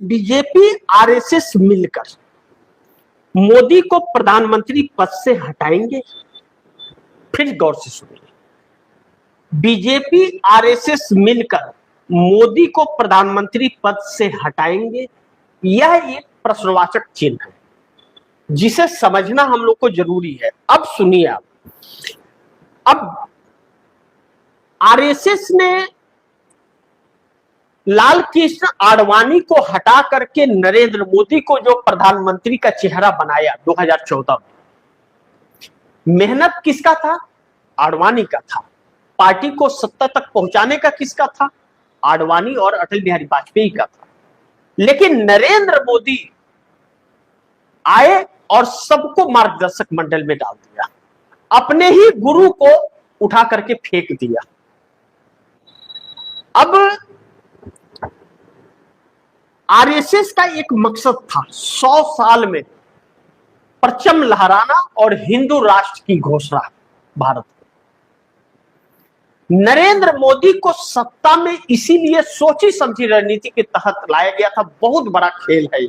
BJP RSS मिलकर मोदी को प्रधानमंत्री पद से हटाएंगे? फिर गौर से सुनिए, बीजेपी आरएसएस मिलकर मोदी को प्रधानमंत्री पद से हटाएंगे? यह एक प्रश्नवाचक चिन्ह है जिसे समझना हम लोग को जरूरी है। अब सुनिए आप, अब आरएसएस ने लाल कृष्ण आडवाणी को हटा करके नरेंद्र मोदी को जो प्रधानमंत्री का चेहरा बनाया 2014 में, मेहनत किसका था? आडवाणी का था। पार्टी को सत्ता तक पहुंचाने का किसका था? आडवाणी और अटल बिहारी वाजपेयी का था। लेकिन नरेंद्र मोदी आए और सबको मार्गदर्शक मंडल में डाल दिया, अपने ही गुरु को उठा करके फेंक दिया। अब आरएसएस का एक मकसद था 100 साल में परचम लहराना और हिंदू राष्ट्र की घोषणा भारत में। नरेंद्र मोदी को सत्ता में इसीलिए सोची समझी रणनीति के तहत लाया गया था। बहुत बड़ा खेल है,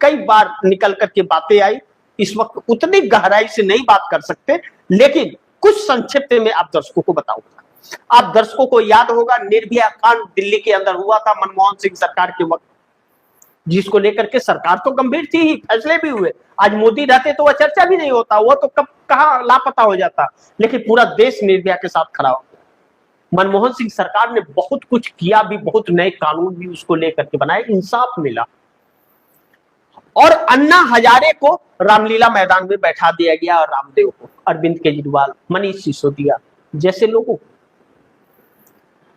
कई बार निकल करके बातें आई, इस वक्त उतनी गहराई से नहीं बात कर सकते, लेकिन कुछ संक्षिप्त में आप दर्शकों को बताऊंगा। आप दर्शकों को याद होगा निर्भया कांड दिल्ली के अंदर हुआ था मनमोहन सिंह सरकार के वक्त, जिसको लेकर के सरकार तो गंभीर थी ही, फैसले भी हुए। आज मोदी रहते तो वह चर्चा भी नहीं होता, वो तो कब कहां लापता हो जाता, लेकिन पूरा देश निर्भया के साथ खड़ा हो गया। मनमोहन सिंह सरकार ने बहुत कुछ किया भी, बहुत नए कानून भी उसको लेकर के बनाए, इंसाफ मिला। और अन्ना हजारे को रामलीला मैदान में बैठा दिया गया, और रामदेव को, अरविंद केजरीवाल, मनीष सिसोदिया जैसे लोगों को।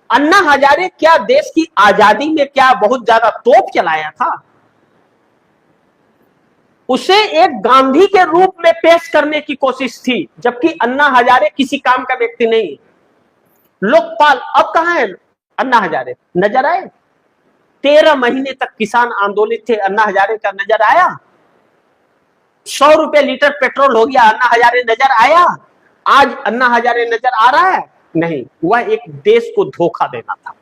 अन्ना हजारे क्या देश की आजादी में क्या बहुत ज्यादा तोप चलाया था? उसे एक गांधी के रूप में पेश करने की कोशिश थी, जबकि अन्ना हजारे किसी काम का व्यक्ति नहीं। लोकपाल अब कहां है अन्ना हजारे? नजर आए? 13 महीने तक किसान आंदोलित थे, अन्ना हजारे का नजर आया? 100 रुपए लीटर पेट्रोल हो गया, अन्ना हजारे नजर आया? आज अन्ना हजारे नजर आ रहा है? नहीं। वह एक देश को धोखा देना था,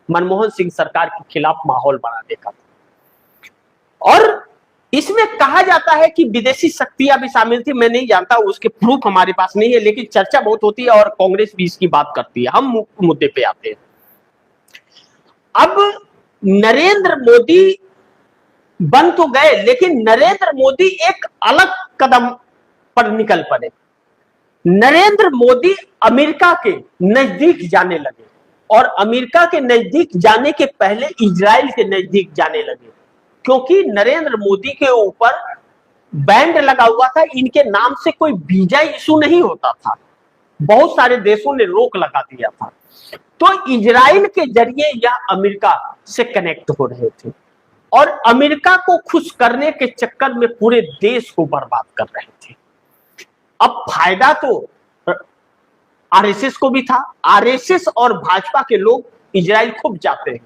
मनमोहन सिंह सरकार के खिलाफ माहौल बनाने का था। और इसमें कहा जाता है कि विदेशी शक्तियां भी शामिल थी, मैं नहीं जानता, उसके प्रूफ हमारे पास नहीं है, लेकिन चर्चा बहुत होती है और कांग्रेस भी इसकी बात करती है। हम मुद्दे पे आते हैं। अब नरेंद्र मोदी बन तो गए, लेकिन नरेंद्र मोदी एक अलग कदम पर निकल पड़े। नरेंद्र मोदी अमेरिका के नजदीक जाने लगे, और अमेरिका के नजदीक जाने के पहले इजराइल के नजदीक जाने लगे, क्योंकि नरेंद्र मोदी के ऊपर बैंड लगा हुआ था। इनके नाम से कोई वीजा इशू नहीं होता था, बहुत सारे देशों ने रोक लगा दिया था। तो इजराइल के जरिए यह अमेरिका से कनेक्ट हो रहे थे, और अमेरिका को खुश करने के चक्कर में पूरे देश को बर्बाद कर रहे थे। अब फायदा तो आरएसएस को भी था। आरएसएस और भाजपा के लोग इजराइल खूब जाते हैं,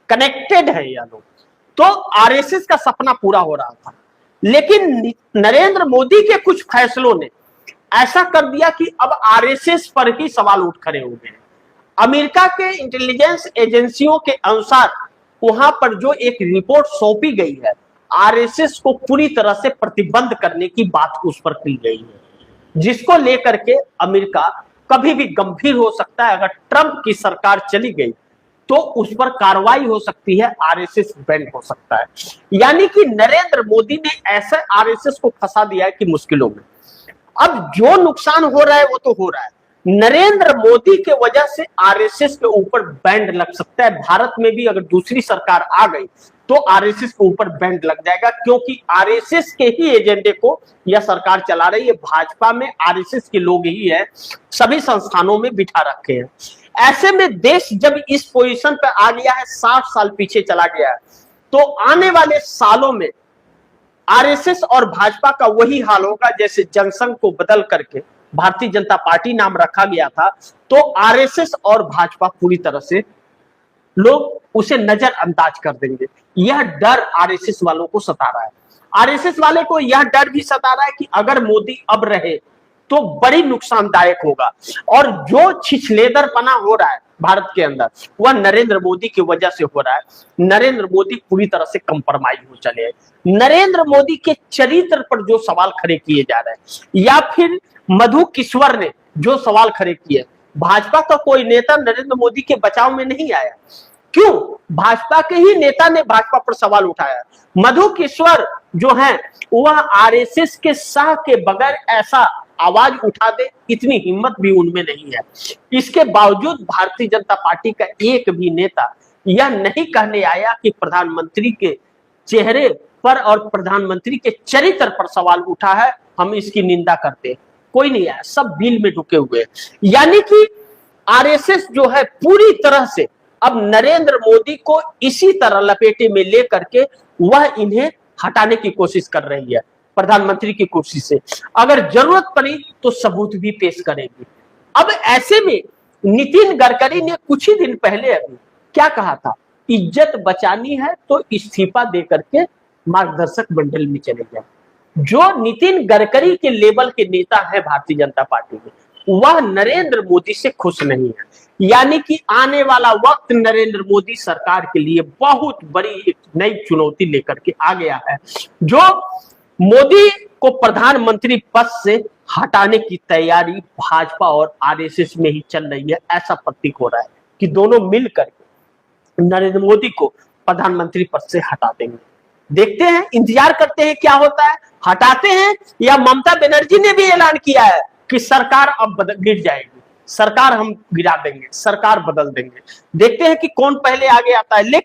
कनेक्टेड है यह लोग। तो आरएसएस का सपना पूरा हो रहा था, लेकिन नरेंद्र मोदी के कुछ फैसलों ने ऐसा कर दिया कि अब आरएसएस पर ही सवाल उठ खड़े हो गए। अमेरिका के इंटेलिजेंस एजेंसियों के अनुसार वहां पर जो एक रिपोर्ट सौंपी गई है, आरएसएस को पूरी तरह से प्रतिबंध करने की बात उस पर की गई है, जिसको लेकर के अमेरिका कभी भी गंभीर हो सकता है। अगर ट्रंप की सरकार चली गई तो उस पर कार्रवाई हो सकती है, आरएसएस बैंड हो सकता है। यानी कि नरेंद्र मोदी ने ऐसे आरएसएस को फंसा दिया है कि मुश्किलों में। अब जो नुकसान हो रहा है वो तो हो रहा है। नरेंद्र मोदी के वजह से आरएसएस के ऊपर बैंड लग सकता है। भारत में भी अगर दूसरी सरकार आ गई तो आरएसएस के ऊपर बैंड लग जाएगा, क्योंकि आरएसएस के ही एजेंडे को यह सरकार चला रही है। भाजपा में आरएसएस के लोग ही है, सभी संस्थानों में बिठा रखे हैं। ऐसे में देश जब इस पोजीशन पर आ गया है, 60 साल पीछे चला गया है, तो आने वाले सालों में आरएसएस और भाजपा का वही हाल होगा जैसे जनसंघ को बदल करके भारतीय जनता पार्टी नाम रखा गया था। तो आरएसएस और भाजपा पूरी तरह से लोग उसे नजरअंदाज कर देंगे। यह डर आरएसएस वालों को सता रहा है। आरएसएस वाले को यह डर भी सता रहा है कि अगर मोदी अब रहे तो बड़ी नुकसानदायक होगा, और जो छिछलेदरपना हो रहा है भारत के अंदर, वह नरेंद्र मोदी की वजह से हो रहा है। नरेंद्र मोदी पूरी तरह से कंप्रोमाइज हो चले हैं। नरेंद्र मोदी के चरित्र पर जो सवाल खड़े किए जा रहे हैं, या फिर मधु किश्वर ने जो सवाल खड़े किए, भाजपा का कोई नेता नरेंद्र मोदी के बचाव में नहीं आया। क्यों? भाजपा के ही नेता ने भाजपा पर सवाल उठाया। मधु किश्वर जो है वह आरएसएस के शाह के बगैर ऐसा आवाज उठा दे, इतनी हिम्मत भी उनमें नहीं है। इसके बावजूद भारतीय जनता पार्टी का एक भी नेता यह नहीं कहने आया कि प्रधानमंत्री के चेहरे पर और प्रधानमंत्री के चरित्र पर सवाल उठा है, हम इसकी निंदा करते हैं। कोई नहीं आया, सब बिल में ढुके हुए। यानी कि आरएसएस जो है पूरी तरह से अब नरेंद्र मोदी को इसी तरह लपेटे में लेकर के वह इन्हें हटाने की कोशिश कर रही है प्रधानमंत्री की कुर्सी से। अगर जरूरत पड़ी तो सबूत भी पेश करेगी। अब ऐसे में नितिन गडकरी ने कुछ ही दिन पहले अभी क्या कहा था, इज्जत बचानी है तो इस्तीफा देकर के मार्गदर्शक मंडल में चले जाए। जो नितिन गडकरी के लेवल के नेता है भारतीय जनता पार्टी में, वह नरेंद्र मोदी से खुश नहीं है। यानी कि आने वाला वक्त नरेंद्र मोदी सरकार के लिए बहुत बड़ी एक नई चुनौती लेकर के आ गया है, जो मोदी को प्रधानमंत्री पद से हटाने की तैयारी भाजपा और आरएसएस में ही चल रही है। ऐसा प्रतीक हो रहा है कि दोनों मिलकर नरेंद्र मोदी को प्रधानमंत्री पद से हटा देंगे। देखते हैं, इंतजार करते हैं क्या होता है। हटाते हैं या ममता बनर्जी ने भी ऐलान किया है कि सरकार अब गिर जाएगी, सरकार हम गिरा देंगे, सरकार बदल देंगे। देखते हैं कि कौन पहले आगे आता है। लेकिन